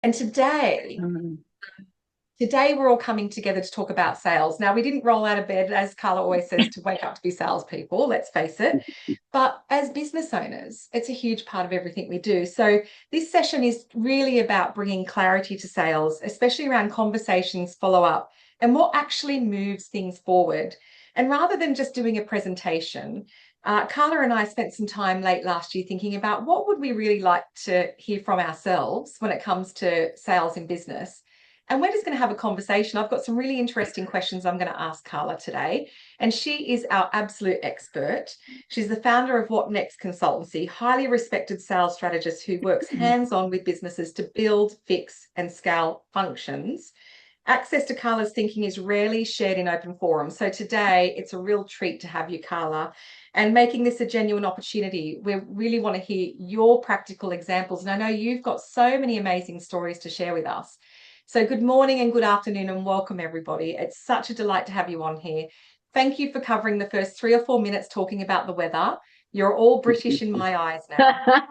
And today, Mm. today we're all coming together to talk about sales. Now, we didn't roll out of bed, as Carla always says, to wake up to be salespeople, let's face it. But as business owners, it's a huge part of everything we do. So this session is really about bringing clarity to sales, especially around conversations, follow up, and what actually moves things forward. And rather than just doing a presentation, Carla and I spent some time late last year thinking about what would we really like to hear from ourselves when it comes to sales in business. And we're just going to have a conversation. I've got some really interesting questions I'm going to ask Carla today. And she is our absolute expert. She's the founder of What Next Consultancy, highly respected sales strategist who works hands-on with businesses to build, fix, and scale functions. Access to Carla's thinking is rarely shared in open forums. So today it's a real treat to have you, Carla, and making this a genuine opportunity. We really want to hear your practical examples. And I know you've got so many amazing stories to share with us. So good morning and good afternoon and welcome everybody. It's such a delight to have you on here. Thank you for covering the first 3 or 4 minutes talking about the weather. You're all British in my eyes now.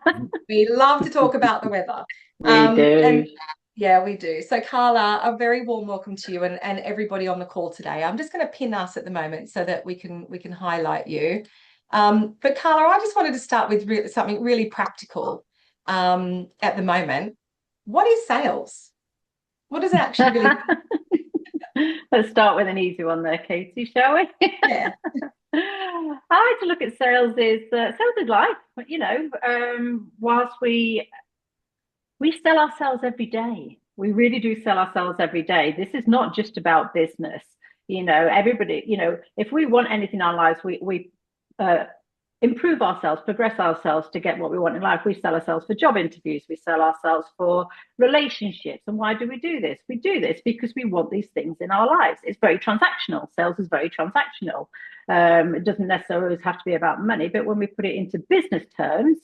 We love to talk about the weather. We do. And yeah, we do. So Carla, a very warm welcome to you and everybody on the call today. I'm just going to pin us at the moment so that we can highlight you. But Carla, I just wanted to start with something really practical at the moment. What is sales? What does it actually really Let's start with an easy one there, Katie, shall we? Yeah. I like to look at sales is life. Whilst we sell ourselves every day, we really do sell ourselves every day. This is not just about business. Everybody. If we want anything in our lives, we improve ourselves, progress ourselves to get what we want in life. We sell ourselves for job interviews, we sell ourselves for relationships. And why do we do this? We do this because we want these things in our lives. It's very transactional. Sales is very transactional. It doesn't necessarily always have to be about money, but when we put it into business terms,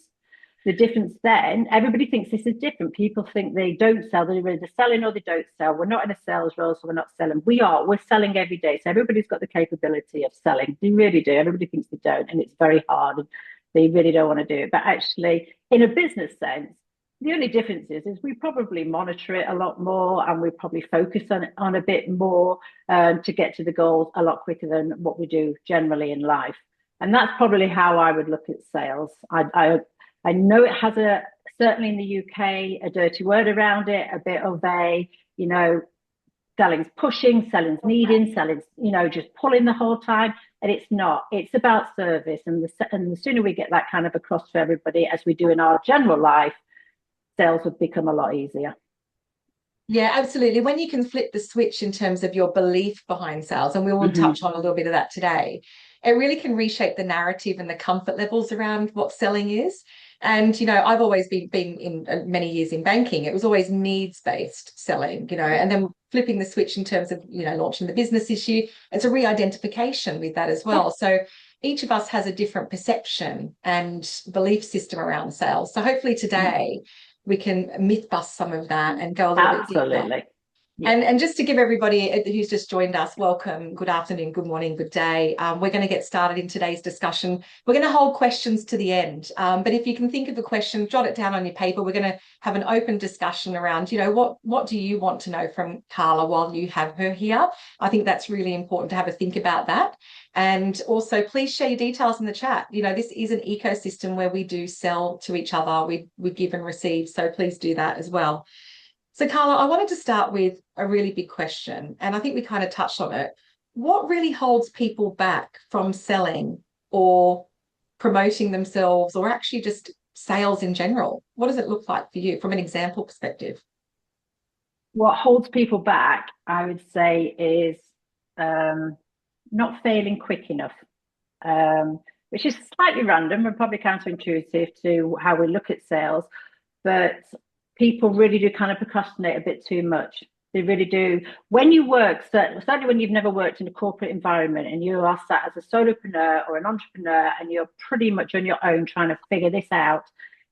the difference then, everybody thinks this is different. People think they don't sell, they're either selling or they don't sell. We're not in a sales role, so we're not selling. We're selling every day. So everybody's got the capability of selling. They really do. Everybody thinks they don't, and it's very hard. And they really don't want to do it. But actually, in a business sense, the only difference is we probably monitor it a lot more and we probably focus on a bit more to get to the goals a lot quicker than what we do generally in life. And that's probably how I would look at sales. I know it has certainly in the UK, a dirty word around it, a bit of selling's pushing, selling's needing, selling's, just pulling the whole time. And it's not. It's about service. And the sooner we get that kind of across to everybody, as we do in our general life, sales would become a lot easier. Yeah, absolutely. When you can flip the switch in terms of your belief behind sales, and we will Mm-hmm. touch on a little bit of that today, it really can reshape the narrative and the comfort levels around what selling is. And, I've always been in many years in banking. It was always needs-based selling, and then flipping the switch in terms of, launching the business issue. It's a re-identification with that as Yeah. well. So each of us has a different perception and belief system around sales. So hopefully today we can myth bust some of that and go a little bit deeper. Absolutely. Yeah. And just to give everybody who's just joined us, welcome, good afternoon, good morning, good day. We're going to get started in today's discussion. We're going to hold questions to the end. But if you can think of a question, jot it down on your paper. We're going to have an open discussion around, what do you want to know from Carla while you have her here? I think that's really important to have a think about that. And also, please share your details in the chat. This is an ecosystem where we do sell to each other. We give and receive. So please do that as well. So, Carla, I wanted to start with a really big question, and I think we kind of touched on it. What really holds people back from selling or promoting themselves or actually just sales in general? What does it look like for you from an example perspective? What holds people back, I would say, is not failing quick enough, which is slightly random and probably counterintuitive to how we look at sales. But people really do kind of procrastinate a bit too much. They really do. When you work, certainly when you've never worked in a corporate environment and you are sat as a solopreneur or an entrepreneur and you're pretty much on your own trying to figure this out,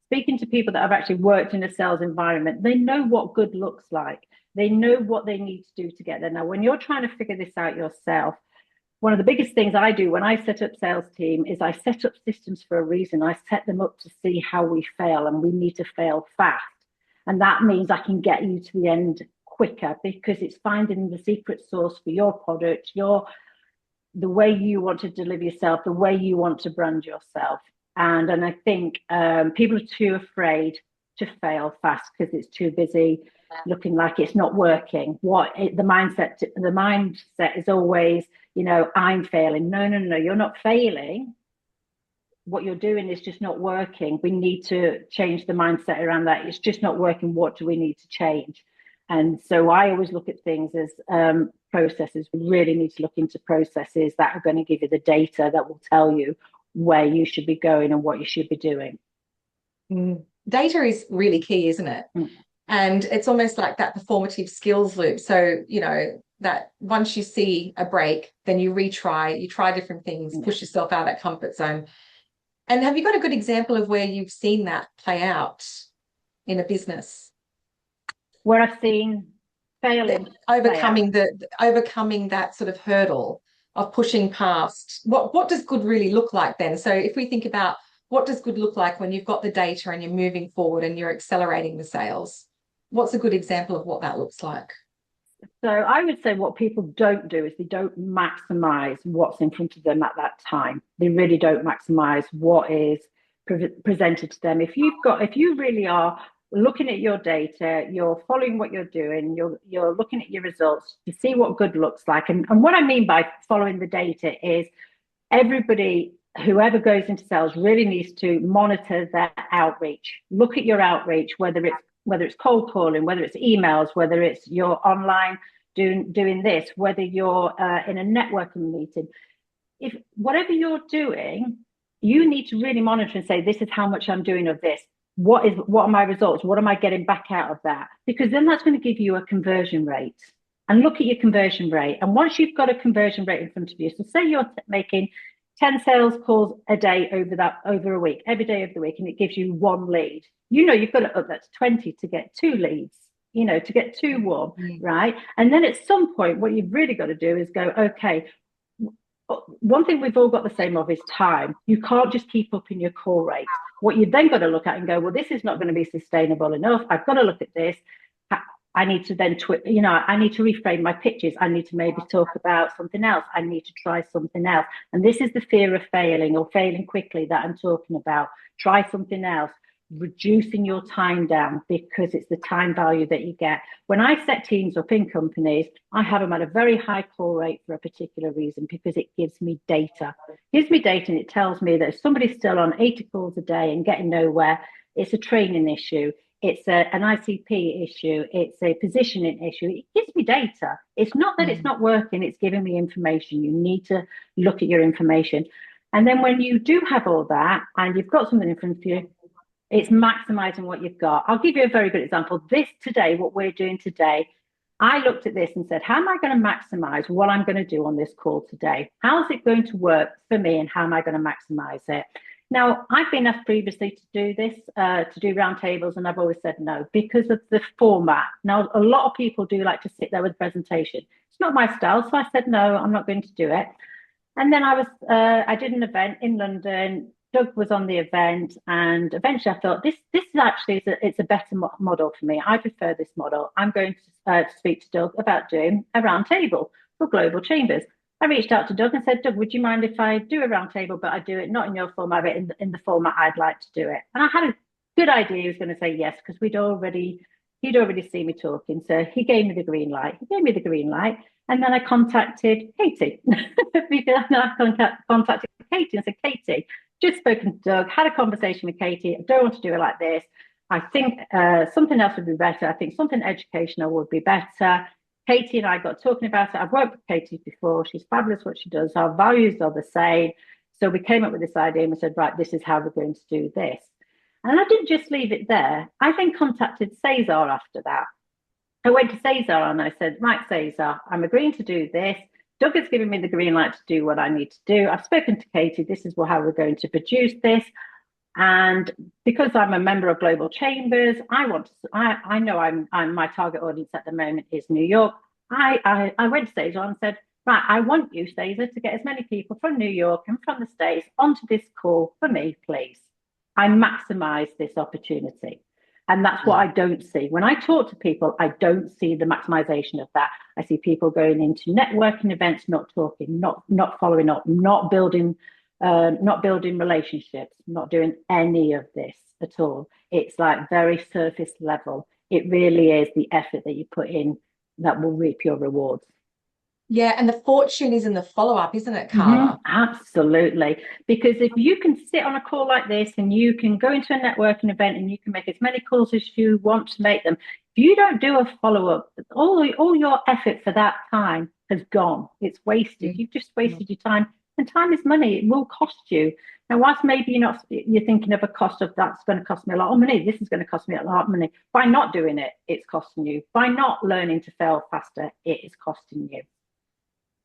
speaking to people that have actually worked in a sales environment, they know what good looks like. They know what they need to do to get there. Now, when you're trying to figure this out yourself, one of the biggest things I do when I set up sales team is I set up systems for a reason. I set them up to see how we fail, and we need to fail fast. And that means I can get you to the end quicker because it's finding the secret sauce for your product, the way you want to deliver yourself, the way you want to brand yourself. And I think people are too afraid to fail fast because it's too busy looking like it's not working. The mindset is always, I'm failing. No, you're not failing. What you're doing is just not working. We need to change the mindset around that. It's just not working. What do we need to change? And so I always look at things as processes. We really need to look into processes that are going to give you the data that will tell you where you should be going and what you should be doing. Data is really key, isn't it? And it's almost like that performative skills loop. So, that once you see a break, then you retry, you try different things, push yourself out of that comfort zone. And have you got a good example of where you've seen that play out in a business? Where I've seen failing, overcoming that sort of hurdle of pushing past. What does good really look like then? So if we think about what does good look like when you've got the data and you're moving forward and you're accelerating the sales, what's a good example of what that looks like? So I would say what people don't do is they don't maximize what's in front of them at that time. They really don't maximize what is presented to them. If you really are looking at your data, you're following what you're doing, you're looking at your results to see what good looks like. And what I mean by following the data is everybody, whoever goes into sales, really needs to monitor their outreach. Look at your outreach, whether it's cold calling, whether it's emails, whether it's you're online doing this, whether you're in a networking meeting. If whatever you're doing, you need to really monitor and say, this is how much I'm doing of this. What are my results? What am I getting back out of that? Because then that's going to give you a conversion rate. And look at your conversion rate. And once you've got a conversion rate in front of you, so say you're making 10 sales calls a day over a week, every day of the week, and it gives you one lead. You've got to up that to 20 to get two leads, to get two warm, right? And then at some point, what you've really got to do is go, okay, one thing we've all got the same of is time. You can't just keep up in your call rate. What you've then got to look at and go, well, this is not going to be sustainable enough. I've got to look at this. I need to then I need to reframe my pitches. I need to maybe talk about something else. I need to try something else. And this is the fear of failing or failing quickly that I'm talking about. Try something else, reducing your time down because it's the time value that you get. When I set teams up in companies, I have them at a very high call rate for a particular reason because it gives me data. It gives me data and it tells me that if somebody's still on 80 calls a day and getting nowhere, it's a training issue. It's an ICP issue. It's a positioning issue. It gives me data. It's not that it's not working. It's giving me information. You need to look at your information. And then when you do have all that and you've got something in front of you, it's maximizing what you've got. I'll give you a very good example. What we're doing today, I looked at this and said, how am I going to maximize what I'm going to do on this call today? How's it going to work for me and how am I going to maximize it? Now, I've been asked previously to do this, to do roundtables, and I've always said no because of the format. Now, a lot of people do like to sit there with a presentation. It's not my style, so I said no, I'm not going to do it. And then I did an event in London. Doug was on the event, and eventually I thought this is actually it's a better model for me. I prefer this model. I'm going to speak to Doug about doing a roundtable for global chambers. I reached out to Doug and said, Doug, would you mind if I do a roundtable, but I do it not in your format, but in the format I'd like to do it? And I had a good idea he was going to say yes, because he'd already seen me talking. So he gave me the green light. And then I contacted Katie. Contacted Katie and said, Katie, just spoken to Doug, had a conversation with Katie. I don't want to do it like this. I think something else would be better. I think something educational would be better. Katie and I got talking about it. I've worked with Katie before. She's fabulous what she does. Our values are the same. So we came up with this idea and we said, right, this is how we're going to do this. And I didn't just leave it there. I then contacted Cesar after that. I went to Cesar and I said, right, Cesar, I'm agreeing to do this. Doug has given me the green light to do what I need to do. I've spoken to Katie. This is how we're going to produce this. And because I'm a member of Global Chambers, I know I'm my target audience at the moment is New York. I went to Cesar and said, right, I want you, Cesar, to get as many people from New York and from the States onto this call for me, please. I maximize this opportunity. And that's what I don't see. When I talk to people, I don't see the maximization of that. I see people going into networking events, not talking, not following up, not building relationships, not doing any of this at all. It's like very surface level. It really is the effort that you put in that will reap your rewards. Yeah, and the fortune is in the follow-up, isn't it, Carla? Absolutely. Because if you can sit on a call like this and you can go into a networking event and you can make as many calls as you want to make them, if you don't do a follow-up, all your effort for that time has gone. It's wasted. You've just wasted your time. And time is money. It will cost you. Now, whilst maybe you're thinking of a cost of that's going to cost me a lot of money, this is going to cost me a lot of money. By not doing it, it's costing you. By not learning to fail faster, it is costing you.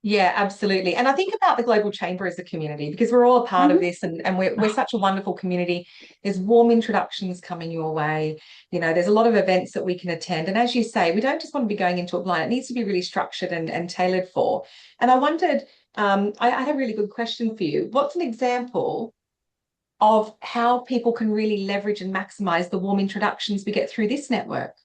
Yeah, absolutely. And I think about the Global Chamber as a community because we're all a part of this and we're such a wonderful community. There's warm introductions coming your way. There's a lot of events that we can attend. And as you say, we don't just want to be going into it blind. It needs to be really structured and tailored for. And I wondered, I had a really good question for you. What's an example of how people can really leverage and maximize the warm introductions we get through this network?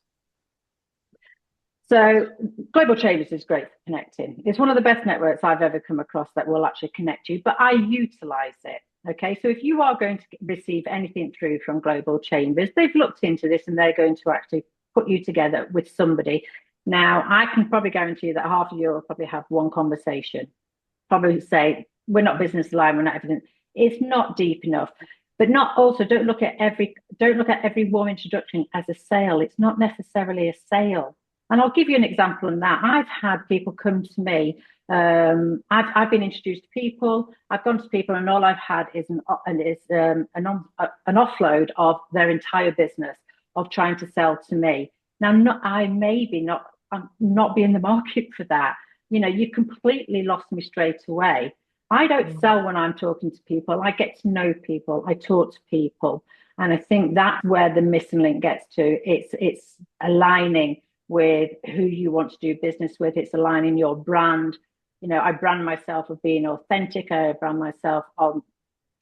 So Global Chambers is great for connecting. It's one of the best networks I've ever come across that will actually connect you, but I utilize it. Okay, so if you are going to receive anything through from Global Chambers, they've looked into this and they're going to actually put you together with somebody. Now, I can probably guarantee you that half of you will probably have one conversation, probably say, we're not business aligned, we're not everything. It's not deep enough. But don't look at every warm introduction as a sale. It's not necessarily a sale. And I'll give you an example on that. I've had people come to me. I've been introduced to people. I've gone to people, and all I've had is an offload of their entire business of trying to sell to me. Now, I'm not be in the market for that. You completely lost me straight away. I don't sell when I'm talking to people. I get to know people. I talk to people, and I think that's where the missing link gets to. It's aligning with who you want to do business with. It's aligning your brand. I brand myself of being authentic. I brand myself on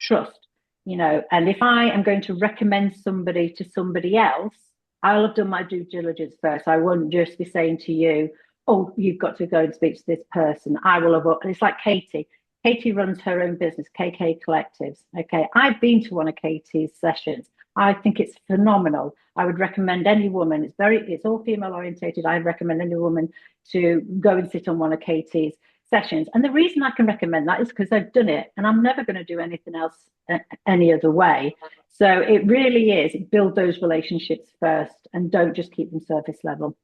trust, and if I am going to recommend somebody to somebody else, I'll have done my due diligence first. I won't just be saying to you, oh, you've got to go and speak to this person. I will have, and it's like Katie. Katie runs her own business, KK Collectives. Okay. I've been to one of Katie's sessions. I think it's phenomenal. I would recommend any woman, it's all female orientated. I recommend any woman to go and sit on one of Katie's sessions. And the reason I can recommend that is because I've done it and I'm never going to do anything else any other way. So it really is build those relationships first and don't just keep them surface level.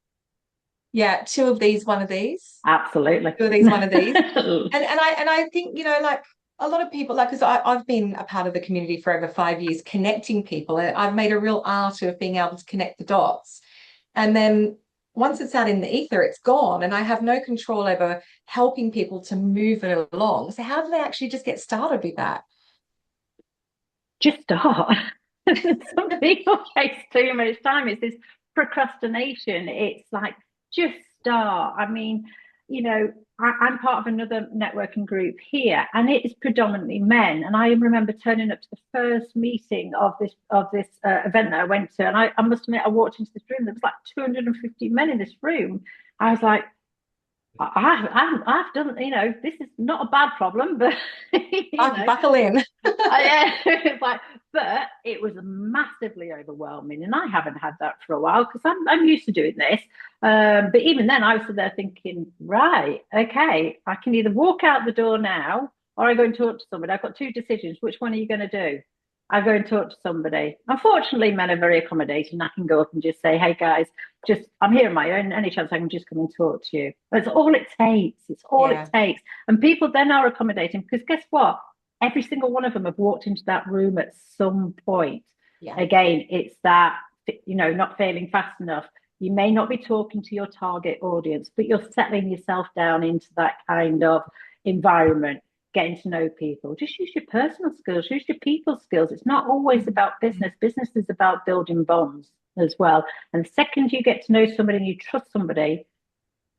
Yeah, two of these, one of these. Absolutely. Two of these, one of these. and I think, like a lot of people, like, because I've been a part of the community for over 5 years, connecting people. And I've made a real art of being able to connect the dots. And then once it's out in the ether, it's gone. And I have no control over helping people to move it along. So how do they actually just get started with that? Just start. Some people waste too much time. It's this procrastination. It's like, just start. I mean, I'm part of another networking group here, and it is predominantly men. And I remember turning up to the first meeting of this event that I went to, and I must admit, I walked into this room. There was like 250 men in this room. I was like, I've done, this is not a bad problem, but buckle in. It's like, but it was massively overwhelming, and I haven't had that for a while because I'm used to doing this. But even then, I was there thinking, right, okay, I can either walk out the door now or I go and talk to somebody. I've got two decisions. Which one are you going to do? I go and talk to somebody. Unfortunately, men are very accommodating. I can go up and just say, hey guys, I'm here on my own. Any chance I can just come and talk to you? That's all it takes. It's all it takes. And people then are accommodating because guess what? Every single one of them have walked into that room at some point. Yeah. Again, it's that, not failing fast enough. You may not be talking to your target audience, but you're settling yourself down into that kind of environment, getting to know people. Just use your personal skills, use your people skills. It's not always about business. Business is about building bonds as well. And the second you get to know somebody and you trust somebody,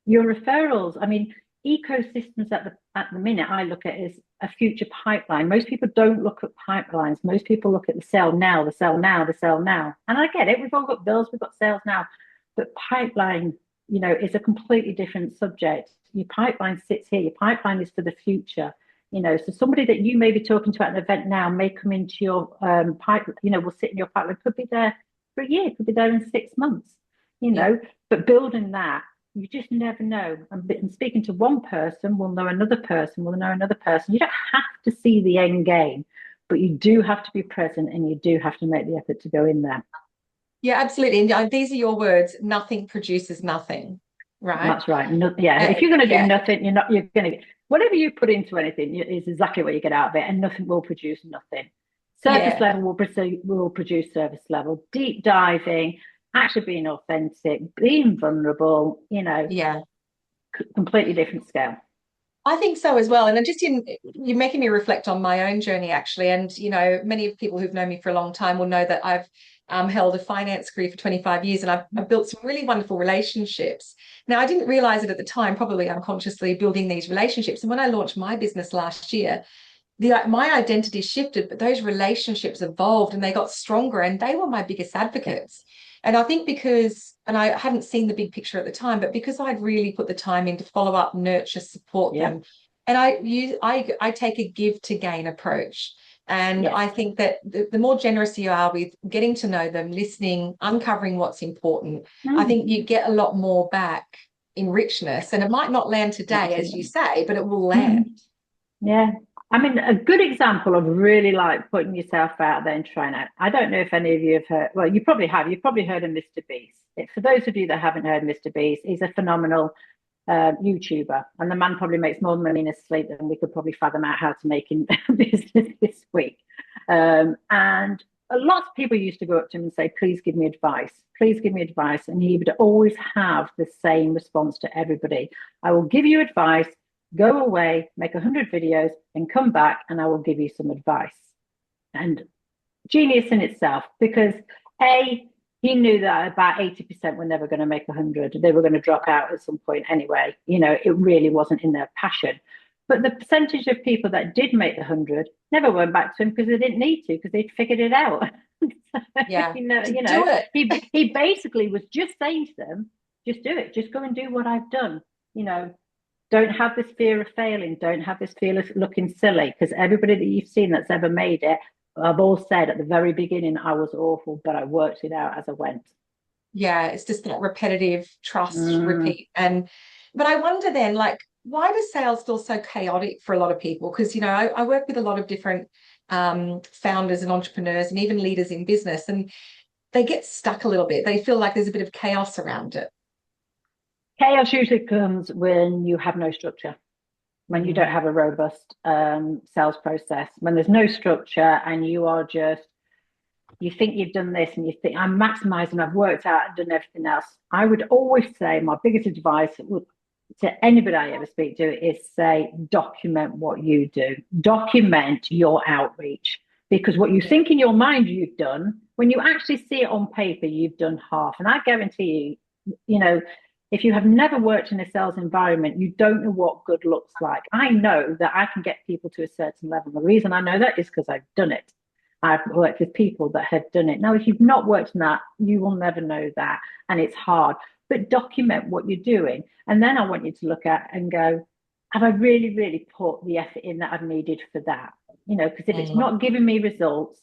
your referrals, I mean, ecosystems at the minute I look at is a future pipeline. Most people don't look at pipelines. Most people look at the sell now, the sell now, the sell now. And I get it. We've all got bills, we've got sales now. But pipeline, is a completely different subject. Your pipeline sits here. Your pipeline is for the future. So somebody that you may be talking to at an event now may come into your pipeline, will sit in your pipeline, could be there for a year, could be there in 6 months, but building that, you just never know. And speaking to one person will know another person, will know another person. You don't have to see the end game, but you do have to be present and you do have to make the effort to go in there. Yeah, absolutely. And these are your words, nothing produces nothing, right? That's right. If you're going to do nothing, you're going to, whatever you put into anything is exactly what you get out of it, and nothing will produce nothing. Surface level will produce surface level. Deep diving, actually being authentic, being vulnerable, completely different scale. I think so as well. And you're making me reflect on my own journey, actually. And, many people who've known me for a long time will know that I've held a finance career for 25 years and I've built some really wonderful relationships. Now, I didn't realize it at the time, probably unconsciously building these relationships. And when I launched my business last year, my identity shifted, but those relationships evolved and they got stronger and they were my biggest advocates. And I think and I hadn't seen the big picture at the time, but because I'd really put the time in to follow up, nurture, support them. And I take a give to gain approach. And I think that the more generous you are with getting to know them, listening, uncovering what's important, I think you get a lot more back in richness. And it might not land today, as you say, but it will land. Yeah. I mean, a good example of really like putting yourself out there and trying out. I don't know if any of you have heard, well, you probably have. You've probably heard of Mr. Beast. For those of you that haven't heard Mr. Beast, he's a phenomenal YouTuber. And the man probably makes more money in his sleep than we could probably fathom out how to make in business this week. And lots of people used to go up to him and say, please give me advice. Please give me advice. And he would always have the same response to everybody. I will give you advice. Go away, make 100 videos, and come back, and I will give you some advice. And genius in itself, because he knew that about 80% were never going to make 100. They were going to drop out at some point anyway. It really wasn't in their passion. But the percentage of people that did make the 100 never went back to him because they didn't need to, because they'd figured it out. Yeah. He basically was just saying to them, just do it. Just go and do what I've done. Don't have this fear of failing. Don't have this fear of looking silly, because everybody that you've seen that's ever made it, I've all said at the very beginning, I was awful, but I worked it out as I went. Yeah, it's just that repetitive trust, repeat. But I wonder then, like, why does sales feel so chaotic for a lot of people? Because, I work with a lot of different founders and entrepreneurs and even leaders in business, and they get stuck a little bit. They feel like there's a bit of chaos around it. Chaos usually comes when you have no structure, when you don't have a robust sales process, when there's no structure and you think you've done this and you think, I'm maximizing, I've worked out and done everything else. I would always say my biggest advice to anybody I ever speak to is say, document what you do. Document your outreach, because what you think in your mind you've done, when you actually see it on paper, you've done half. And I guarantee you, if you have never worked in a sales environment, you don't know what good looks like. I know that I can get people to a certain level. The reason I know that is because I've done it. I've worked with people that have done it. Now, if you've not worked in that, you will never know that. And it's hard. But document what you're doing. And then I want you to look at and go, have I really, really put the effort in that I've needed for that? Because if it's not giving me results,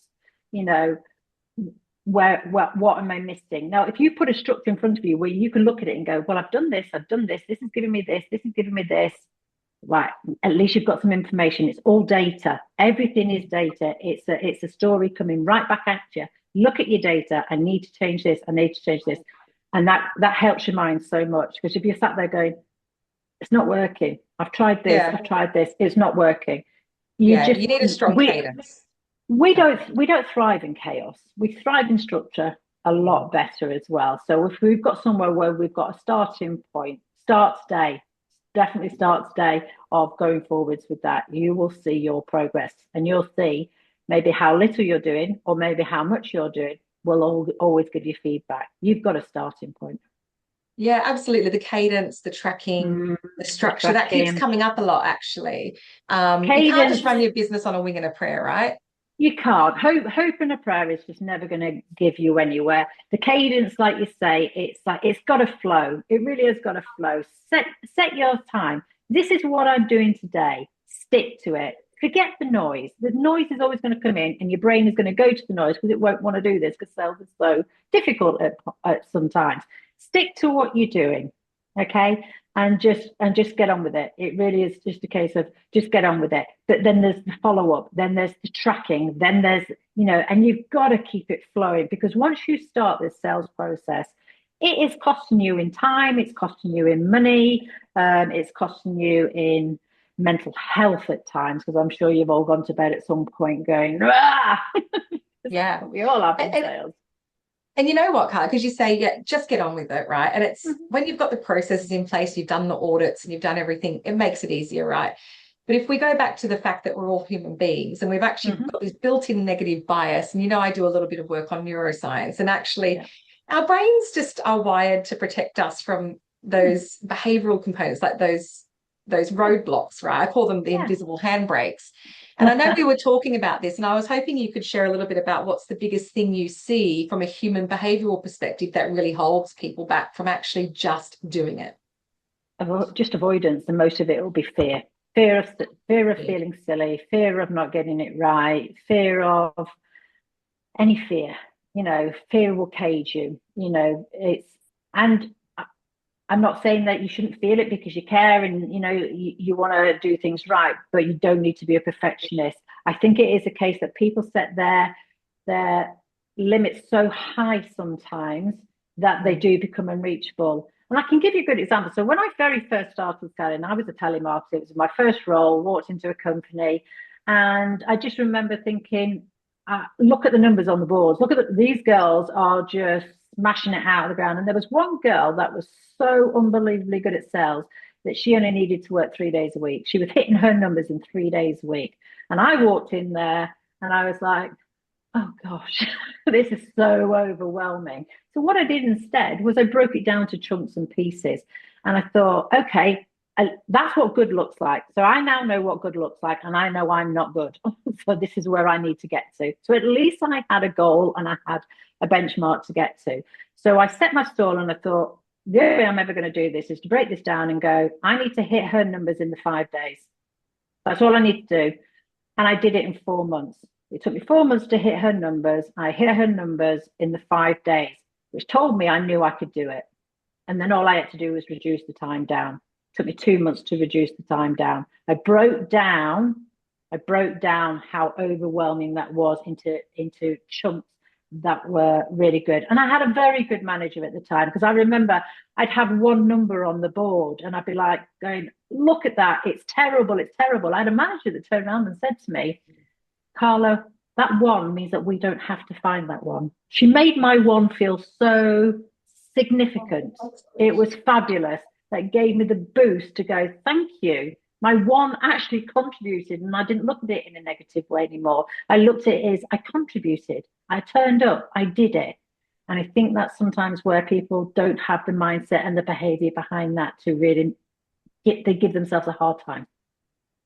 what am I missing? Now, if you put a structure in front of you where you can look at it and go, well, I've done this, this is giving me this is giving me this, right, at least you've got some information. It's all data. Everything is data. It's a story coming right back at you. Look at your data. I need to change this. I need to change this. And that helps your mind so much, because if you're sat there going, it's not working, I've tried this, it's not working. You need a strong cadence. We don't thrive in chaos. We thrive in structure a lot better as well. So if we've got somewhere where we've got a starting point, definitely starts day of going forwards with that, you will see your progress, and you'll see maybe how little you're doing or maybe how much you're doing will always give you feedback. You've got a starting point. Yeah, absolutely. The cadence, the tracking, the The structure, that keeps tracking. coming up a lot, actually. You can't just Cadence, run your business on a wing and a prayer, right? you can't. Hope and a prayer is just never going to give you anywhere. The cadence, like you say, it's got to flow. It really has got to flow. Set your time. This is what I'm doing today. Stick to it. Forget the noise. The noise is always going to come in, and your brain is going to go to the noise because it won't want to do this because sales is so difficult at sometimes. Stick to what you're doing, okay? And just get on with it. It really is just a case of just get on with it. But then there's the follow up, then there's the tracking, then there's and you've got to keep it flowing because once you start this sales process, it is costing you in time, it's costing you in money, it's costing you in mental health at times because I'm sure you've all gone to bed at some point going, ah! Yeah. We all have in And, sales. and you know what, Carla? Because you say, yeah, just get on with it, right? And it's Mhm. when you've got the processes in place, you've done the audits and you've done everything, it makes it easier, right? But if we go back to the fact that we're all human beings and we've actually Mhm. got this built-in negative bias, and I do a little bit of work on neuroscience, and actually Yeah. our brains just are wired to protect us from Mm. those behavioral components, like those roadblocks, right? I call them the Yeah. invisible handbrakes. And I know we were talking about this, and I was hoping you could share a little bit about what's the biggest thing you see from a human behavioral perspective that really holds people back from actually just doing it. Just avoidance, and most of it will be fear. Fear of feeling silly, fear of not getting it right, fear of any fear. Fear will cage you. And I'm not saying that you shouldn't feel it because you care and you want to do things right, but you don't need to be a perfectionist. I think it is a case that people set their limits so high sometimes that they do become unreachable. And I can give you a good example. So when I very first started selling, I was a telemarketer. It was my first role, walked into a company, and I just remember thinking, look at the numbers on the boards. Look at these girls are just smashing it out of the ground. And there was one girl that was so unbelievably good at sales that she only needed to work 3 days a week. She was hitting her numbers in 3 days a week. And I walked in there and I was like, oh gosh, this is so overwhelming. So what I did instead was I broke it down to chunks and pieces. And I thought, okay, that's what good looks like. So I now know what good looks like, and I know I'm not good. So this is where I need to get to. So at least I had a goal and I had a benchmark to get to. So I set my stall and I thought, the only way I'm ever going to do this is to break this down and go, I need to hit her numbers in the 5 days. That's all I need to do. And I did it in 4 months. It took me 4 months to hit her numbers. I hit her numbers in the 5 days, which told me I knew I could do it. And then all I had to do was reduce the time down. It took me 2 months to reduce the time down. I broke down how overwhelming that was into chunks that were really good. And I had a very good manager at the time because I remember I'd have one number on the board and I'd be like going, look at that. It's terrible. It's terrible. I had a manager that turned around and said to me, Carla, that one means that we don't have to find that one. She made my one feel so significant. It was fabulous. That gave me the boost to go, thank you. My one actually contributed, and I didn't look at it in a negative way anymore. I looked at it as I contributed. I turned up. I did it. And I think that's sometimes where people don't have the mindset and the behavior behind that to really they give themselves a hard time.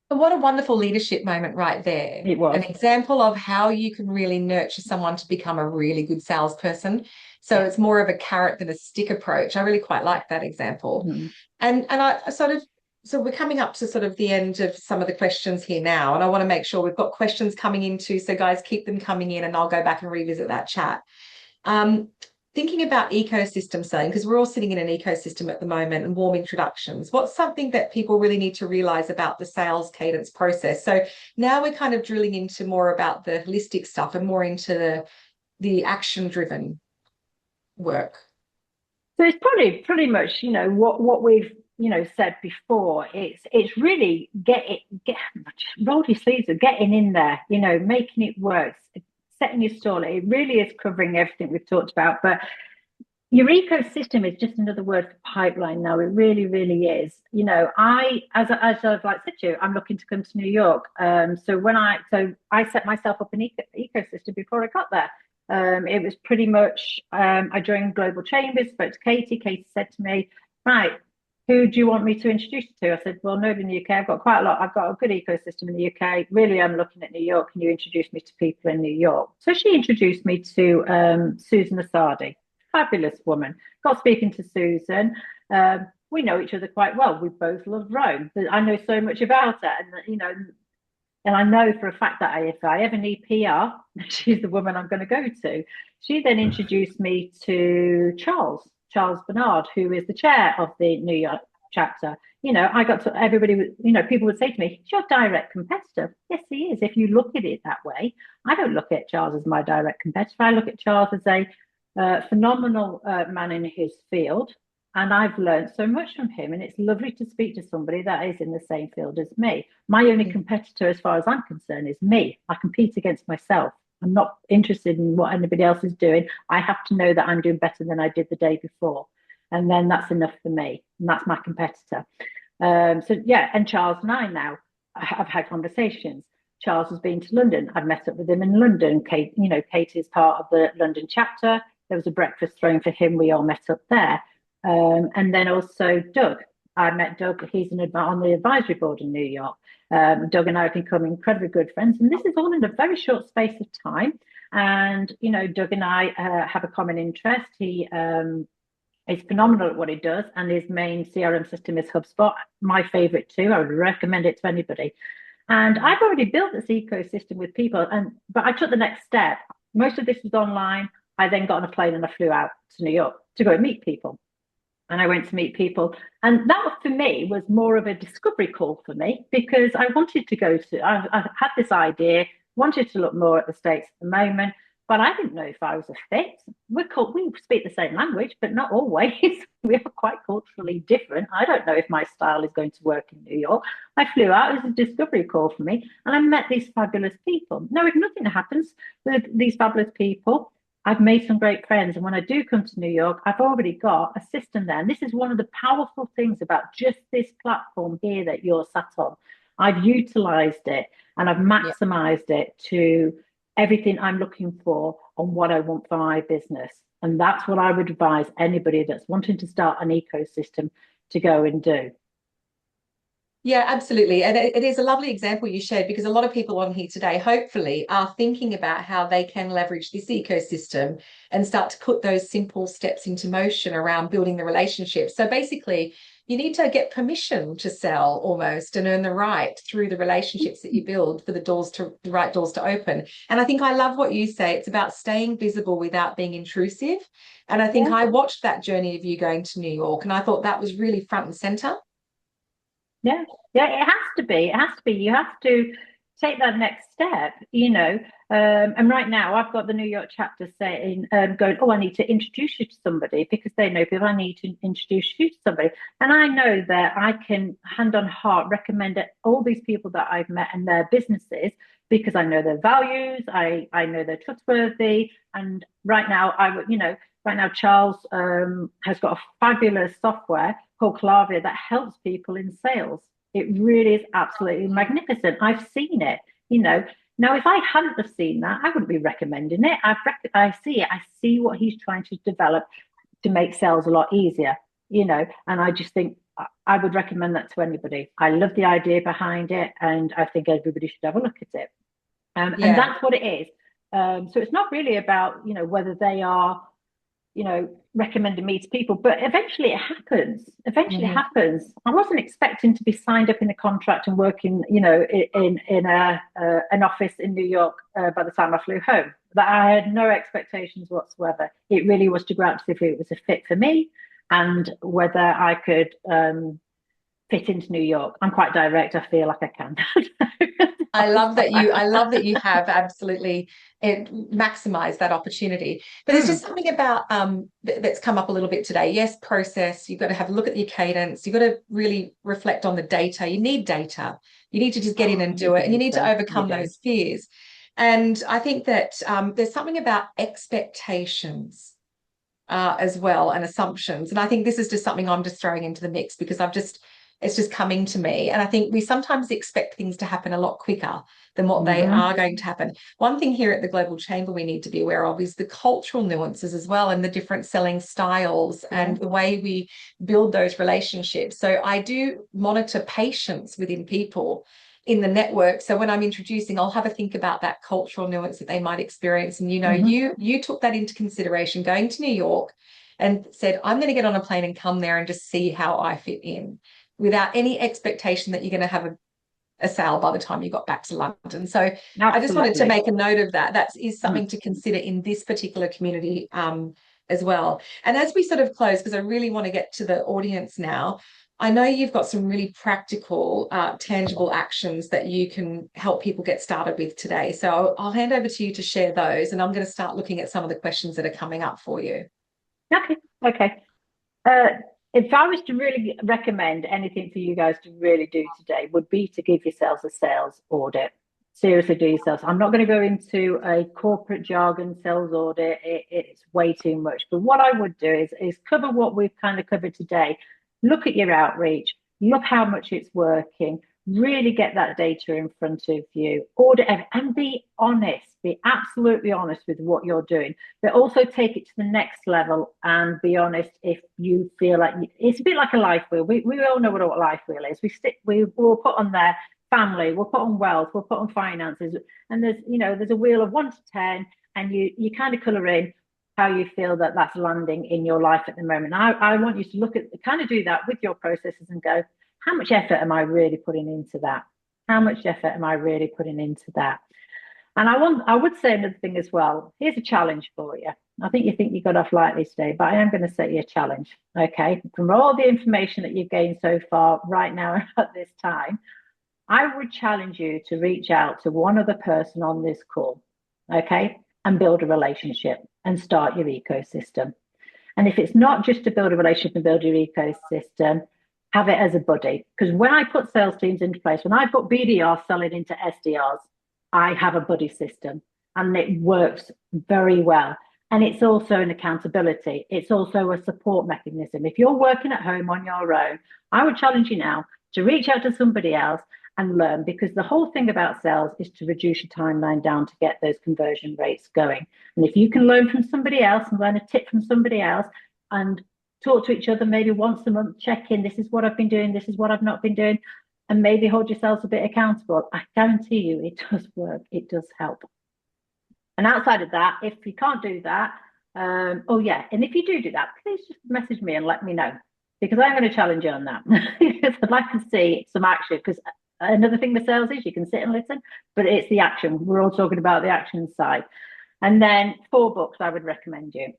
What a wonderful leadership moment right there. It An was. example of how you can really nurture someone to become a really good salesperson. So Yeah. it's more of a carrot than a stick approach. I really quite Yeah. like that example. Mhm. And I sort of, so we're coming up to sort of the end of some of the questions here now. And I want to make sure we've got questions coming in too. So guys, keep them coming in and I'll go back and revisit that chat. Um, Thinking about ecosystem selling, because we're all sitting in an ecosystem at the moment and warm introductions, what's something that people really need to realize about the sales cadence process? So now we're kind of drilling into more about the holistic stuff and more into the action driven work. So it's probably pretty much, what we've, said before. It's really get roll your sleeves and getting in there, making it work, setting your stall. It really is covering everything we've talked about. But your ecosystem is just another word for pipeline now. It really, really is. As I've like said to you, I'm looking to come to New York. So I set myself up an ecosystem before I got there. It was pretty much, I joined Global Chambers, spoke to Katie. Katie said to me, right, who do you want me to introduce you to? I said, well, nobody in the UK. I've got quite a lot. I've got a good ecosystem in the UK. Really, I'm looking at New York. Can you introduce me to people in New York? So she introduced me to Susan Asadi, fabulous woman. Got speaking to Susan. We know each other quite well. We both love Rome. I know so much about it, and I know for a fact that if I ever need PR, she's the woman I'm going to go to. She then introduced me to Charles Bernard, who is the chair of the New York chapter. I got to, everybody, people would say to me, he's your direct competitor. Yes, he is. If you look at it that way, I don't look at Charles as my direct competitor. I look at Charles as a phenomenal man in his field. And I've learned so much from him. And it's lovely to speak to somebody that is in the same field as me. My only competitor, as far as I'm concerned, is me. I compete against myself. I'm not interested in what anybody else is doing. I have to know that I'm doing better than I did the day before. And then that's enough for me. And that's my competitor. And Charles and I now have had conversations. Charles has been to London. I've met up with him in London. Kate is part of the London chapter. There was a breakfast thrown for him. We all met up there. And then also Doug. I met Doug. He's on the advisory board in New York. Doug and I have become incredibly good friends. And this is all in a very short space of time. And, Doug and I have a common interest. He is phenomenal at what he does. And his main CRM system is HubSpot, my favorite too. I would recommend it to anybody. And I've already built this ecosystem with people. But I took the next step. Most of this was online. I then got on a plane and I flew out to New York to go and meet people. And I went to meet people. And that, for me, was more of a discovery call for me because I wanted to I had this idea, wanted to look more at the States at the moment, but I didn't know if I was a fit. We speak the same language, but not always. We are quite culturally different. I don't know if my style is going to work in New York. I flew out as a discovery call for me, and I met these fabulous people. Now, if nothing happens with these fabulous people, I've made some great friends. And when I do come to New York, I've already got a system there. And this is one of the powerful things about just this platform here that you're sat on. I've utilized it and I've maximized it to everything I'm looking for on what I want for my business. And that's what I would advise anybody that's wanting to start an ecosystem to go and do. Yeah, absolutely. And it is a lovely example you shared because a lot of people on here today, hopefully, are thinking about how they can leverage this ecosystem and start to put those simple steps into motion around building the relationship. So basically, you need to get permission to sell almost and earn the right through the relationships that you build for the right doors to open. And I think I love what you say. It's about staying visible without being intrusive. And I think I watched that journey of you going to New York and I thought that was really front and center. Yeah, it has to be. It has to be. You have to take that next step, And right now, I've got the New York chapter saying, going, oh, I need to introduce you to somebody because they know people. I need to introduce you to somebody. And I know that I can, hand on heart, recommend all these people that I've met and their businesses because I know their values. I know they're trustworthy. And right now, right now, Charles has got a fabulous software called Clavia that helps people in sales. It really is absolutely magnificent. I've seen it, Now, if I hadn't have seen that, I wouldn't be recommending it. I see it. I see what he's trying to develop to make sales a lot easier, and I just think I would recommend that to anybody. I love the idea behind it, and I think everybody should have a look at it. And that's what it is. So it's not really about, whether they are, recommending me to people, but eventually it happens. It happens. I wasn't expecting to be signed up in a contract and working, in an office in New York by the time I flew home. That I had no expectations whatsoever. It really was to go out to see if it was a fit for me and whether I could fit into New York. I'm quite direct. I feel like I can. I love that you have absolutely maximized that opportunity. But there's just something about that's come up a little bit today. Yes, process. You've got to have a look at your cadence. You've got to really reflect on the data. You need data. You need to just get in and do it. And you need to overcome those fears. And I think that there's something about expectations as well and assumptions. And I think this is just something I'm just throwing into the mix because I've just It's just coming to me. And I think we sometimes expect things to happen a lot quicker than what they Mm-hmm. are going to happen. One thing here at the Global Chamber we need to be aware of is the cultural nuances as well, and the different selling styles and the way we build those relationships. So I do monitor patience within people in the network. So when I'm introducing, I'll have a think about that cultural nuance that they might experience. And you took that into consideration going to New York and said, I'm going to get on a plane and come there and just see how I fit in, without any expectation that you're going to have a sale by the time you got back to London. So I just wanted to Absolutely. make a note of that. That is something to consider in this particular community as well. And as we sort of close, because I really want to get to the audience now, I know you've got some really practical, tangible actions that you can help people get started with today. So I'll hand over to you to share those, and I'm going to start looking at some of the questions that are coming up for you. Okay. If I was to really recommend anything for you guys to really do today, would be to give yourselves a sales audit. Seriously, do yourselves. I'm not going to go into a corporate jargon sales audit. It's way too much. But what I would do is cover what we've kind of covered today. Look at your outreach. Look how much it's working. Really get that data in front of you. Audit and be honest. Be absolutely honest with what you're doing, but also take it to the next level and be honest if you feel like it's a bit like a life wheel. We all know what a life wheel is. We'll put on there family, we'll put on wealth, we'll put on finances, and there's a wheel of 1 to 10, and you kind of color in how you feel that that's landing in your life at the moment. I want you to look at kind of do that with your processes and go, how much effort am I really putting into that? How much effort am I really putting into that? And I would say another thing as well. Here's a challenge for you. I think you got off lightly today, but I am going to set you a challenge. Okay. From all the information that you've gained so far right now at this time, I would challenge you to reach out to one other person on this call. Okay. And build a relationship and start your ecosystem. And if it's not just to build a relationship and build your ecosystem, have it as a buddy. Because when I put sales teams into place, when I put BDRs selling into SDRs, I have a buddy system and it works very well. And it's also an accountability. It's also a support mechanism. If you're working at home on your own, I would challenge you now to reach out to somebody else and learn, because the whole thing about sales is to reduce your timeline down to get those conversion rates going. And if you can learn from somebody else and learn a tip from somebody else and talk to each other maybe once a month, check in, this is what I've been doing, this is what I've not been doing, and maybe hold yourselves a bit accountable, I guarantee you it does work. It does help. And outside of that, if you can't do that, and if you do that, please just message me and let me know, because I'm going to challenge you on that. Because I'd like to see some action, because another thing with sales is you can sit and listen, but it's the action. We're all talking about the action side. And then 4 books I would recommend you.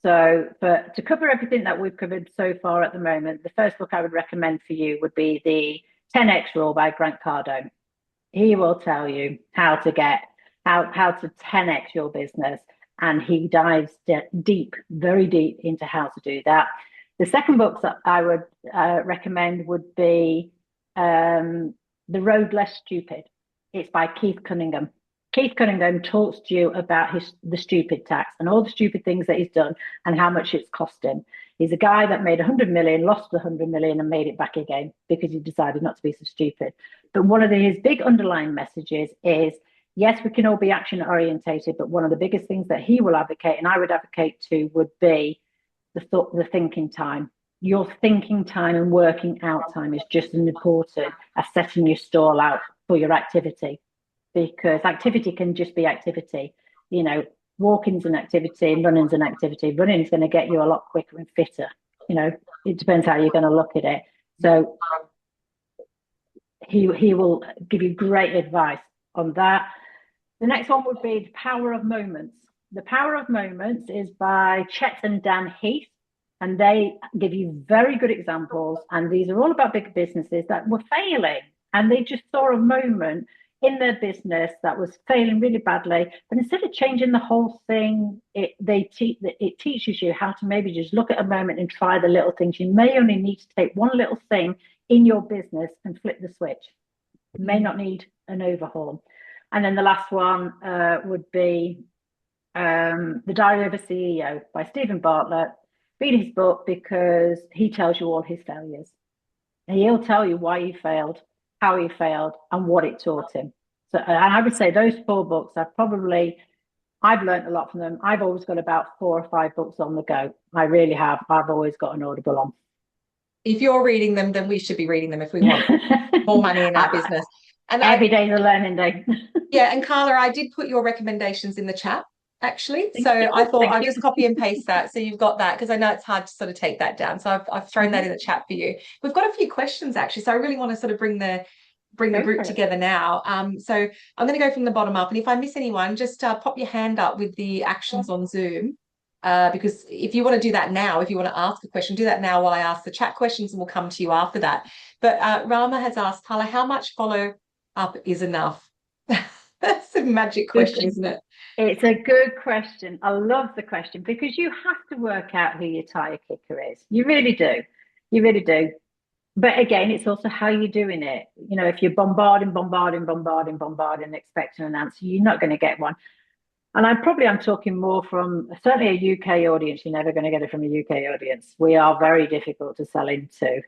So to cover everything that we've covered so far at the moment, the first book I would recommend for you would be the 10X Rule by Grant Cardone. He will tell you how to 10X your business, and he dives deep, very deep into how to do that. The second book that I would recommend would be The Road Less Stupid. It's by Keith Cunningham. Keith Cunningham talks to you about the stupid tax and all the stupid things that he's done and how much it's cost him. He's a guy that made 100 million, lost 100 million and made it back again because he decided not to be so stupid. But one of his big underlying messages is, yes, we can all be action orientated, but one of the biggest things that he will advocate, and I would advocate too, would be the thinking time. Your thinking time and working out time is just as important as setting your stall out for your activity, because activity can just be activity. Walking's an activity and running's an activity. Running is going to get you a lot quicker and fitter. It depends how you're going to look at it. So he will give you great advice on that. The next one would be The Power of Moments. The Power of Moments is by Chet and Dan Heath, and they give you very good examples. And these are all about big businesses that were failing, and they just saw a moment in their business that was failing really badly. But instead of changing the whole thing, it teaches you how to maybe just look at a moment and try the little things. You may only need to take one little thing in your business and flip the switch. You may not need an overhaul. And then the last one would be The Diary of a CEO by Stephen Bartlett. Read his book because he tells you all his failures. And he'll tell you why he failed, how he failed, and what it taught him. So, and I would say those 4 books I've learned a lot from them. I've always got about 4 or 5 books on the go. I really have. I've always got an Audible on. If you're reading them, then we should be reading them if we want more money in our business. And Every day's a learning day. yeah, and Carla, I did put your recommendations in the chat actually. Thank So you. I thought Thank I'll you. just copy and paste that. So you've got that because I know it's hard to sort of take that down. So I've thrown that in the chat for you. We've got a few questions actually. So I really want to sort of bring the Go group for it. together now. So I'm going to go from the bottom up. And if I miss anyone, just pop your hand up with the actions on Zoom. Because if you want to do that now, if you want to ask a question, do that now while I ask the chat questions and we'll come to you after that. But Rama has asked, Carla, how much follow up is enough? That's a magic question, isn't it? It's a good question. I love the question because you have to work out who your tire kicker is. You really do. You really do. But again, it's also how you're doing it. You know, if you're bombarding, expecting an answer, you're not going to get one. And I'm talking more from certainly a UK audience. You're never going to get it from a UK audience. We are very difficult to sell into.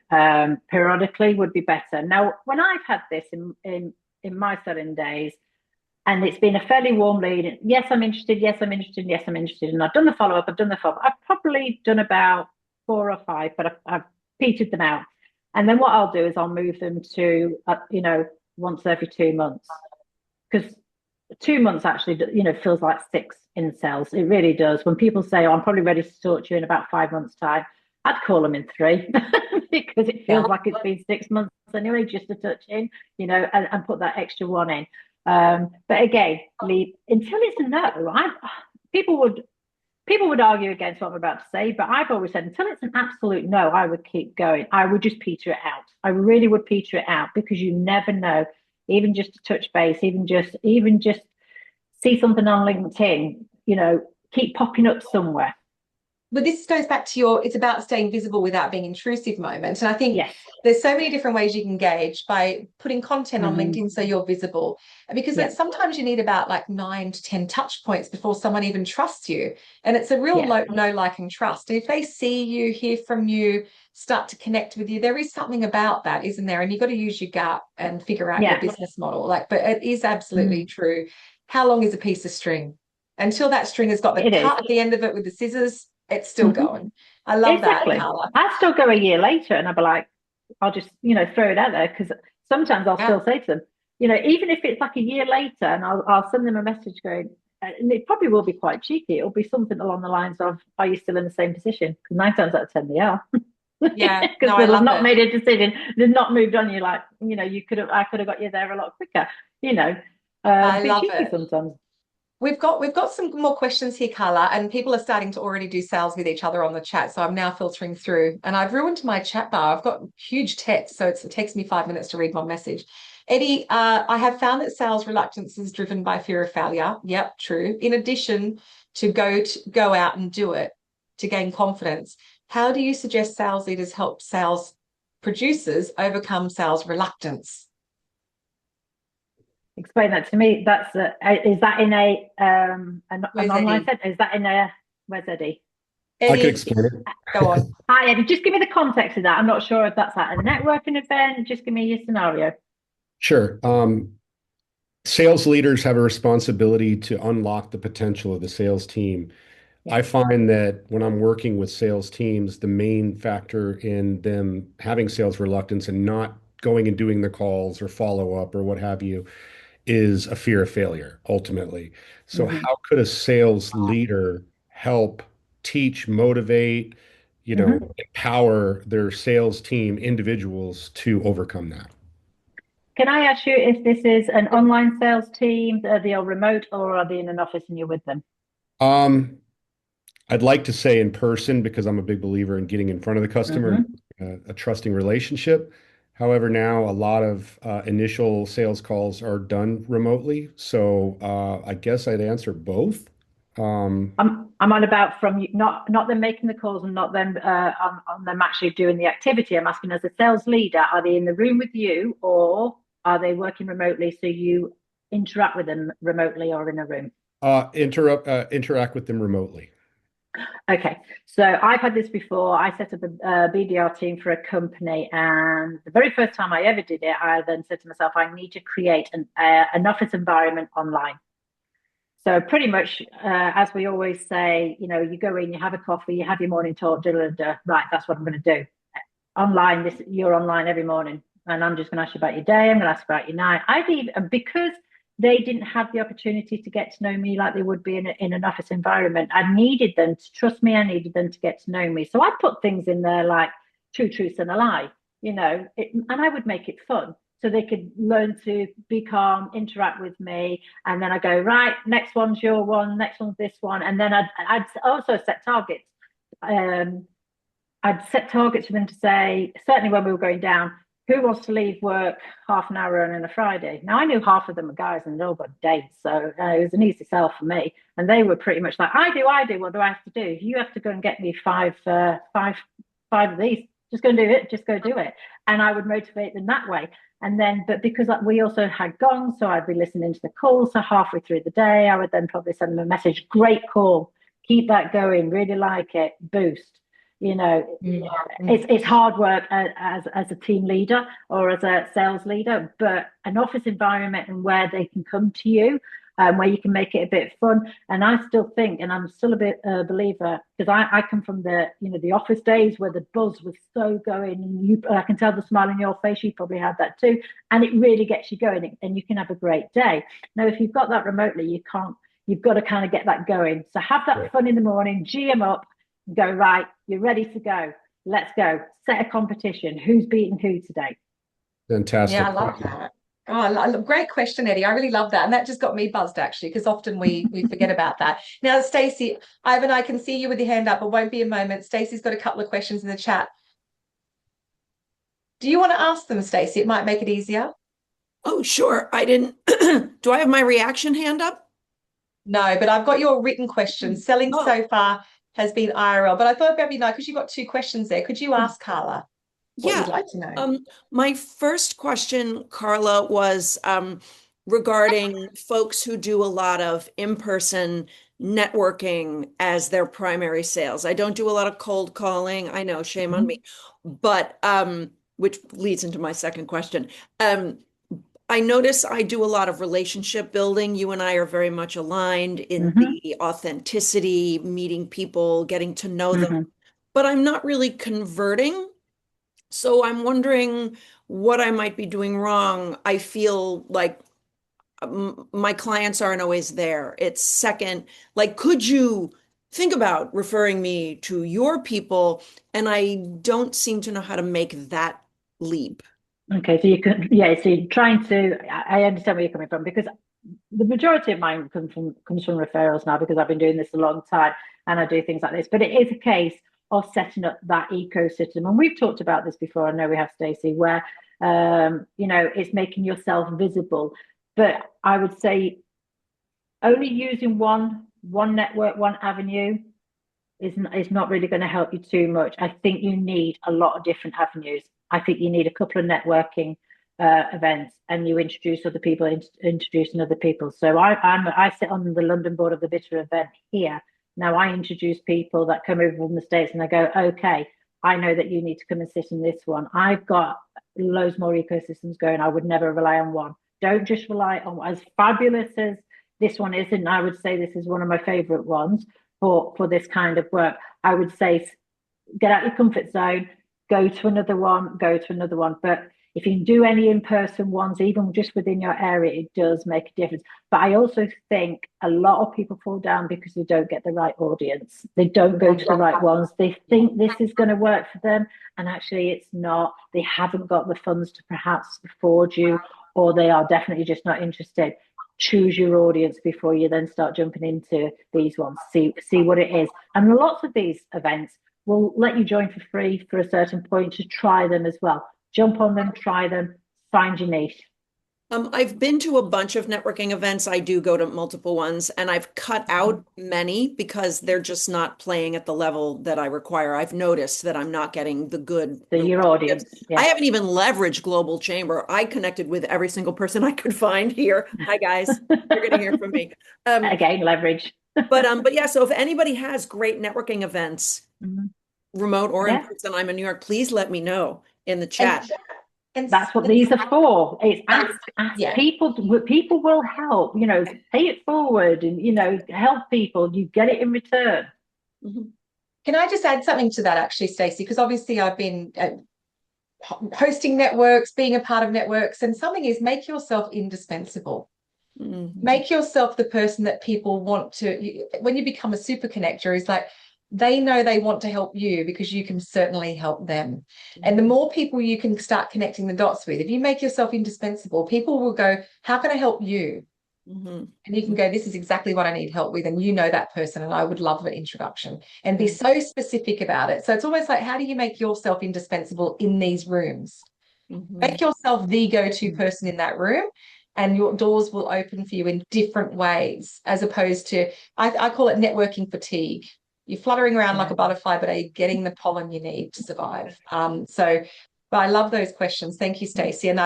Periodically would be better. Now, when I've had this in my selling days, and it's been a fairly warm lead. Yes, I'm interested. Yes, I'm interested. Yes, I'm interested. And I've done the follow up. I've probably done about 4 or 5, but I've petered them out. And then what I'll do is I'll move them to, once every 2 months. Because 2 months actually, feels like 6 in sales. It really does. When people say, oh, I'm probably ready to talk to you in about 5 months' time, I'd call them in 3 because it feels like it's been 6 months anyway, just to touch in, and put that extra one in. But again, Lee, until it's a no, people would argue against what I'm about to say, but I've always said until it's an absolute no, I would keep going. I would just peter it out. I really would peter it out because you never know. Even just to touch base, even just see something on LinkedIn, keep popping up somewhere. But this goes back to it's about staying visible without being intrusive moment. And I think Yes. there's so many different ways you can engage by putting content on LinkedIn so you're visible. Because sometimes you need about like 9 to 10 touch points before someone even trusts you. And it's a real know, like, and trust. And if they see you, hear from you, start to connect with you, there is something about that, isn't there? And you've got to use your gut and figure out your business model. But it is absolutely true. How long is a piece of string? Until that string has got the cut at the end of it with the scissors, it's still going. I love that, Carla. I still go a year later and I'll be like, I'll just, throw it out there because sometimes I'll still say to them, even if it's like a year later and I'll send them a message going, and it probably will be quite cheeky. It'll be something along the lines of, are you still in the same position? Because 9 times out of 10 they are. Yeah. Because they've not made a decision. They've not moved on. You're like, I could have got you there a lot quicker, I love cheeky it. sometimes. We've got some more questions here, Carla, and people are starting to already do sales with each other on the chat. So I'm now filtering through, and I've ruined my chat bar. I've got huge text, so it takes me 5 minutes to read one message. Eddie, I have found that sales reluctance is driven by fear of failure. Yep, true. In addition to go out and do it to gain confidence, how do you suggest sales leaders help sales producers overcome sales reluctance? Explain that to me. Is that in an online set? Is that in where's Eddie? I can explain it. Go on. Hi, Eddie. Just give me the context of that. I'm not sure if that's at a networking event. Just give me your scenario. Sure. Sales leaders have a responsibility to unlock the potential of the sales team. I find that when I'm working with sales teams, the main factor in them having sales reluctance and not going and doing the calls or follow up or what have you is a fear of failure, ultimately. So how could a sales leader help teach, motivate, empower their sales team individuals to overcome that? Can I ask you if this is an online sales team, are they all remote or are they in an office and you're with them? I'd like to say in person because I'm a big believer in getting in front of the customer, a trusting relationship. However, now a lot of initial sales calls are done remotely. So I guess I'd answer both. I'm on about from not them making the calls and not them on them actually doing the activity. I'm asking as a sales leader, are they in the room with you or are they working remotely so you interact with them remotely or in a room? Interact with them remotely. Okay, so I've had this before. I set up a BDR team for a company, and the very first time I ever did it, I then said to myself, I need to create an office environment online. So pretty much, as we always say, you know, you go in, you have a coffee, you have your morning talk, right, that's what I'm going to do. Online, you're online every morning, and I'm just going to ask you about your day. I'm going to ask about your night. Because they didn't have the opportunity to get to know me like they would be in an office environment. I needed them to trust me. I needed them to get to know me. So I put things in there like two truths and a lie, you know, and I would make it fun so they could learn to be calm, interact with me. And then I go, right, next one's your one, next one's this one. And then I'd also set targets. I'd set targets for them to say, certainly when we were going down, who wants to leave work half an hour on a Friday? Now, I knew half of them were guys and they all got dates. So it was an easy sell for me. And they were pretty much like, I do. What do I have to do? You have to go and get me five of these. Just go and do it. Just go do it. And I would motivate them that way. And then, but because we also had gongs, so I'd be listening to the call. So halfway through the day, I would then probably send them a message. Great call. Keep that going. Really like it. Boost. You know, it's hard work as a team leader or as a sales leader, but an office environment and where they can come to you, where you can make it a bit fun. And I still think, and I'm still a bit a believer, because I come from the office days where the buzz was so going, and I can tell the smile on your face. You probably had that too, and it really gets you going, and you can have a great day. Now, if you've got that remotely, you can't. You've got to kind of get that going. So have that fun in the morning, G them up. Go, right, you're ready to go. Let's go. Set a competition. Who's beating who today? Fantastic. Yeah, I love that. Oh, great question, Eddie. I really love that. And that just got me buzzed actually, because often we forget about that. Now, Stacey, Ivan, I can see you with your hand up. It won't be a moment. Stacey's got a couple of questions in the chat. Do you want to ask them, Stacey? It might make it easier. Oh, sure. I didn't. Do I have my reaction hand up? No, but I've got your written questions. Selling so far has been IRL, but I thought that'd be nice because you've got two questions there. Could you ask Carla what you'd like to know? My first question, Carla, was regarding folks who do a lot of in-person networking as their primary sales. I don't do a lot of cold calling. I know, shame on me, but which leads into my second question. I notice I do a lot of relationship building. You and I are very much aligned in the authenticity, meeting people, getting to know them, but I'm not really converting. So I'm wondering what I might be doing wrong. I feel like my clients aren't always there. It's second, like, could you think about referring me to your people? And I don't seem to know how to make that leap. Okay, so so you're trying to, I understand where you're coming from, because the majority of mine comes from referrals now, because I've been doing this a long time and I do things like this. But it is a case of setting up that ecosystem. And we've talked about this before. I know we have, Stacey, where it's making yourself visible. But I would say only using one network, one avenue is not really going to help you too much. I think you need a lot of different avenues. I think you need a couple of networking events, and you introduce other people, introducing other people. So I sit on the London board of the Bitter event here. Now I introduce people that come over from the States, and I go, okay, I know that you need to come and sit in this one. I've got loads more ecosystems going. I would never rely on one. Don't just rely on, as fabulous as this one is, and I would say this is one of my favorite ones for this kind of work. I would say get out your comfort zone, go to another one. But if you can do any in-person ones, even just within your area, it does make a difference. But I also think a lot of people fall down because they don't get the right audience. They don't go to the right ones. They think this is going to work for them, and actually it's not. They haven't got the funds to perhaps afford you, or they are definitely just not interested. Choose your audience before you then start jumping into these ones. See what it is. And lots of these events will let you join for free for a certain point to try them as well. Jump on them, try them, find your niche. I've been to a bunch of networking events. I do go to multiple ones, and I've cut out many because they're just not playing at the level that I require. I've noticed that I'm not getting the good. Your audience. Yeah. I haven't even leveraged Global Chamber. I connected with every single person I could find here. Hi, guys. You're going to hear from me. Again, leverage. But yeah, so if anybody has great networking events, Mhm. remote or in Yeah. person, I'm in New York, please let me know in the And, chat. and That's what these are for. It's ask yeah. people. People will help. You know, pay it forward, and help people. You get it in return. Mhm. Can I just add something to that, actually, Stacey? Because obviously I've been hosting networks, being a part of networks, and something is make yourself indispensable. Mhm. Make yourself the person that people want to, when you become a super connector, is like they know they want to help you because you can certainly help them. And the more people you can start connecting the dots with, if you make yourself indispensable, people will go, how can I help you? Mhm. And you can go, this is exactly what I need help with. And you know that person, and I would love an introduction, and be so specific about it. So it's almost like, how do you make yourself indispensable in these rooms? Mhm. Make yourself the go-to person in that room, and your doors will open for you in different ways, as opposed to, I call it networking fatigue. You're fluttering around like a butterfly, but are you getting the pollen you need to survive? But I love those questions. Thank you, Stacey. And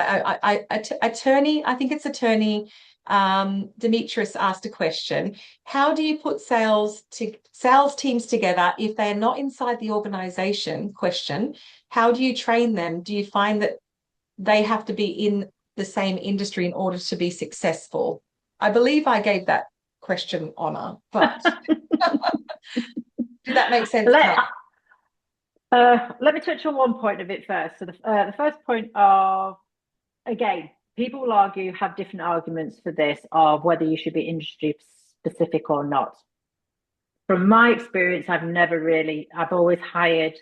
attorney, I think it's attorney Demetrius asked a question. How do you put sales teams together if they're not inside the organization? Question. How do you train them? Do you find that they have to be in the same industry in order to be successful? I believe I gave that question honor, but did that make sense, Carla? Let me touch on one point of it first. So the first point of, again, people will have different arguments for this of whether you should be industry specific or not. From my experience, I've always hired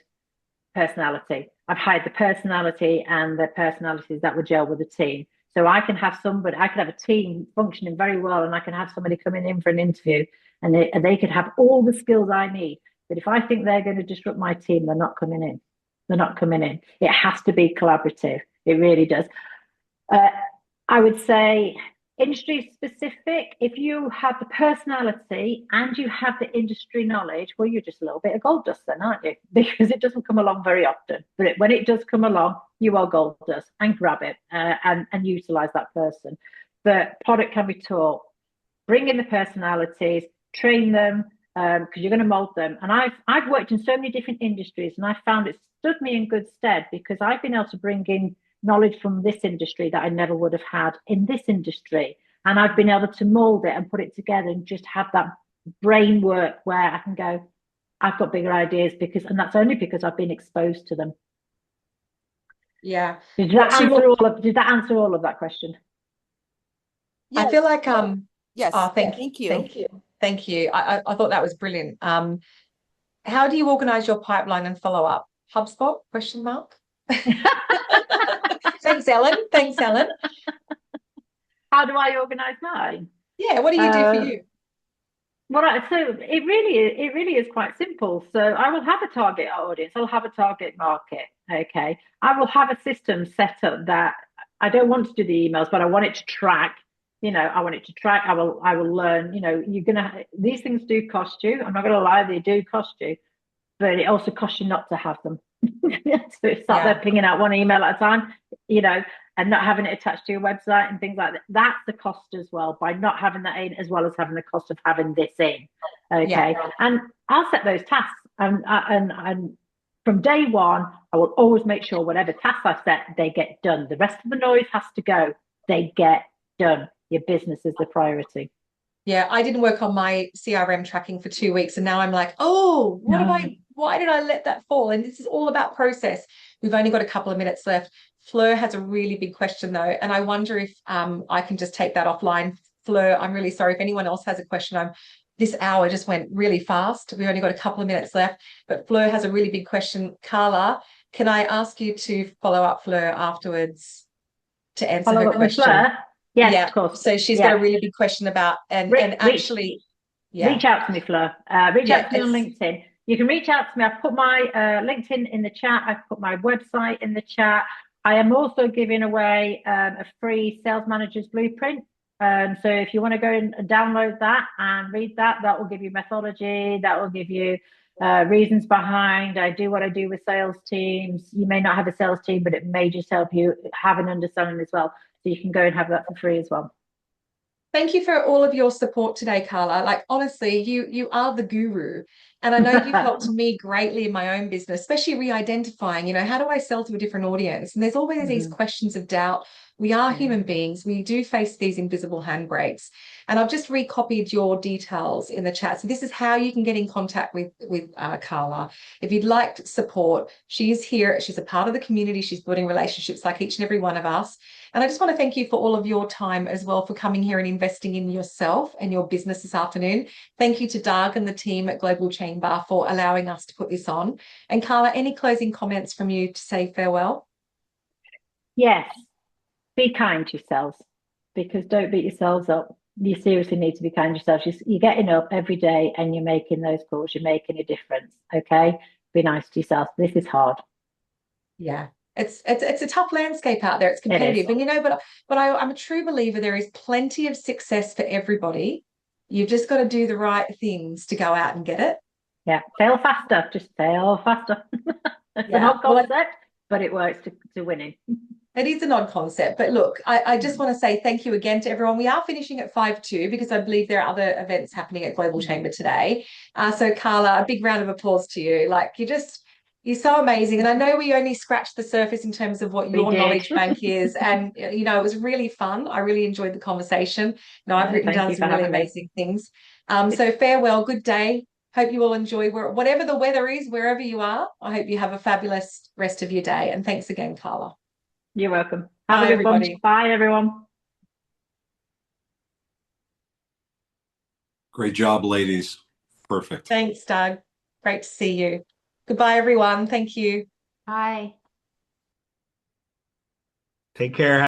personality. I've hired the personality and the personalities that would gel with the team. So I can have a team functioning very well, and I can have somebody coming in for an interview, and they could have all the skills I need. But if I think they're going to disrupt my team, they're not coming in. They're not coming in. It has to be collaborative. It really does. I would say industry specific. If you have the personality and you have the industry knowledge, well, you're just a little bit of gold dust then, aren't you? Because it doesn't come along very often. But when it does come along, you are gold dust, and grab it and utilize that person. But product can be taught. Bring in the personalities, train them, because you're going to mold them. And I've worked in so many different industries, and I found it stood me in good stead because I've been able to bring in knowledge from this industry that I never would have had in this industry. And I've been able to mold it and put it together and just have that brain work where I can go, I've got bigger ideas, and that's only because I've been exposed to them. Yeah. Did that answer all of that question? I feel like Yes. oh, thank you. Thank you. I thought that was brilliant. How do you organize your pipeline and follow up? HubSpot? Question mark. Thanks, Ellen. How do I organize mine? Yeah, what do you do for you? So it really is quite simple. So I will have a target audience. I'll have a target market. Okay. I will have a system set up that I don't want to do the emails, but I want it to track. I want it to track. I will learn. These things do cost you. I'm not going to lie, they do cost you, but it also costs you not to have them. So start there pinging out one email at a time, and not having it attached to your website and things like that. That's the cost as well, by not having that in, as well as having the cost of having this in. Okay. Yeah. And I'll set those tasks, and from day one, I will always make sure whatever tasks I set, they get done. The rest of the noise has to go. They get done. Your business is the priority. Yeah, I didn't work on my CRM tracking for 2 weeks, and now I'm like, oh, why did I let that fall? And this is all about process. We've only got a couple of minutes left. Fleur has a really big question though, and I wonder if I can just take that offline. Fleur, I'm really sorry if anyone else has a question. This hour just went really fast. We only got a couple of minutes left, but Fleur has a really big question. Carla, can I ask you to follow up Fleur afterwards to answer her question? Fleur? Yes, yeah, of course. So she's got a really big question about, reach out to me, Fleur. Reach out to me on LinkedIn. You can reach out to me. I've put my LinkedIn in the chat. I've put my website in the chat. I am also giving away a free sales manager's blueprint. So if you want to go and download that and read that, that will give you methodology. That will give you reasons behind. I do what I do with sales teams. You may not have a sales team, but it may just help you have an understanding as well. So you can go and have that for free as well. Thank you for all of your support today, Carla. Like, honestly, you are the guru. And I know you've helped me greatly in my own business, especially re-identifying, how do I sell to a different audience? And there's always these questions of doubt. We are human beings. We do face these invisible handbrakes. And I've just recopied your details in the chat. So this is how you can get in contact with Carla. If you'd like support, she's here. She's a part of the community. She's building relationships like each and every one of us. And I just want to thank you for all of your time as well, for coming here and investing in yourself and your business this afternoon. Thank you to Doug and the team at Global Chamber for allowing us to put this on. And Carla, any closing comments from you to say farewell? Yes, be kind to yourselves, because don't beat yourselves up. You seriously need to be kind to yourselves. You're getting up every day and you're making those calls. You're making a difference. Okay, be nice to yourself. This is hard. Yeah. It's a tough landscape out there. It's competitive. And but I'm a true believer there is plenty of success for everybody. You've just got to do the right things to go out and get it. Yeah. Fail faster. Just fail faster. It's an odd concept, but it works to winning. It is an odd concept. But look, I just want to say thank you again to everyone. We are finishing at 5:02 because I believe there are other events happening at Global Chamber today. So Carla, a big round of applause to you. Like, you're so amazing. And I know we only scratched the surface in terms of what your knowledge bank is. And, it was really fun. I really enjoyed the conversation. I've written down some really amazing things. So farewell, good day. Hope you all enjoy whatever the weather is, wherever you are. I hope you have a fabulous rest of your day. And thanks again, Carla. You're welcome. Have a good one. Bye, everyone. Great job, ladies. Perfect. Thanks, Doug. Great to see you. Goodbye, everyone. Thank you. Bye. Take care.